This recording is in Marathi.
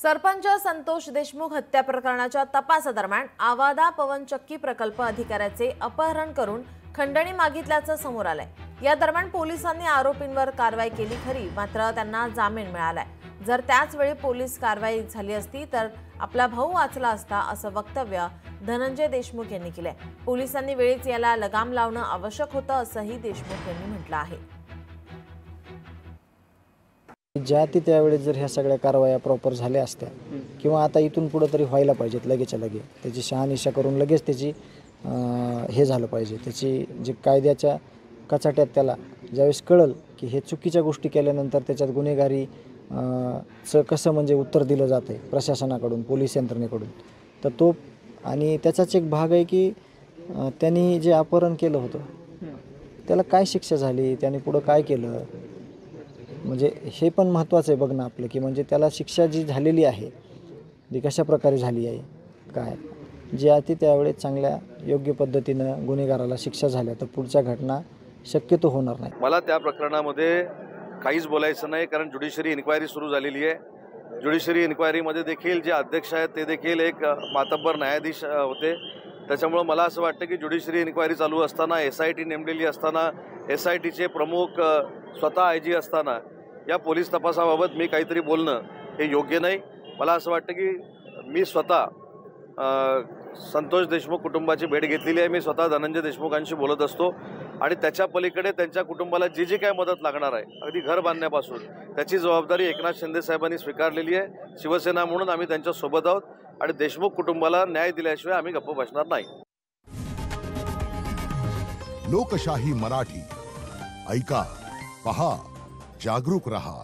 सरपंच संतोष देशमुख हत्या प्रकरणाच्या तपासादरम्यान आवादा पवनचक्की प्रकल्प अधिकाऱ्याचे अपहरण करून खंडणी मागितल्याचं समोर आलंय। या दरम्यान पोलिसांनी आरोपींवर कारवाई केली खरी, मात्र त्यांना जामीन मिळालाय। जर त्याच वेळी पोलीस कारवाई झाली असती तर आपला भाऊ वाचला असता, असं वक्तव्य धनंजय देशमुख यांनी केलंय। पोलिसांनी वेळीच याला लगाम लावणं आवश्यक होतं, असंही देशमुख यांनी म्हटलं आहे। ज्या ती त्यावेळेस जर ह्या सगळ्या कारवाया प्रॉपर झाल्या असत्या किंवा आता इथून पुढे तरी व्हायला पाहिजेत, लगेचच्या लगे त्याची शहानिशा करून लगेच त्याची हे झालं पाहिजे। त्याची जे कायद्याच्या कचाट्यात त्याला ज्यावेळेस कळल की हे चुकीच्या गोष्टी केल्यानंतर त्याच्यात गुन्हेगारी कसं म्हणजे उत्तर दिलं जातं प्रशासनाकडून, पोलीस यंत्रणेकडून, तर तो आणि त्याचाच एक भाग आहे की त्यांनी जे अपहरण केलं होतं त्याला काय शिक्षा झाली, त्याने पुढं काय केलं, म्हणजे हे पण महत्त्वाचं आहे बघणं आपलं, की म्हणजे त्याला शिक्षा जी झालेली आहे ती कशा प्रकारे झाली आहे, काय जे आहे त्यावेळेस चांगल्या योग्य पद्धतीनं गुन्हेगाराला शिक्षा झाल्या तर पुढच्या घटना शक्यतो होणार नाही। मला त्या प्रकरणामध्ये काहीच बोलायचं नाही, कारण ज्युडिशरी इन्क्वायरी सुरू झालेली आहे। ज्युडिशरी इन्क्वायरीमध्ये देखील जे अध्यक्ष आहेत ते देखील एक मातब्बर न्यायाधीश होते। त्याच्यामुळे मला असं वाटतं की ज्युडिशरी इन्क्वायरी चालू असताना, SIT नेमलेली असताना, SITचे प्रमुख स्वतः IG असताना या पोलीस तपासाबाबत मी काहीतरी बोलणं हे योग्य नाही। मला असं वाटतं की मी स्वतः संतोष देशमुख कुटुंबाची भेट घेतलेली आहे। मी स्वतः धनंजय देशमुखांशी बोलत असतो आणि त्याच्या पलीकडे त्यांच्या कुटुंबाला जी काय मदत लागणार आहे, अगदी घर बांधण्यापासून, त्याची जबाबदारी एकनाथ शिंदे साहेबांनी स्वीकारलेली आहे। शिवसेना म्हणून आम्ही त्यांच्या सोबत आहोत आणि देशमुख कुटुंबाला न्याय दिल्याशिवाय आम्ही गप्प बसणार नाही। लोकशाही मराठी ऐका, पहा, जागरूक रहा।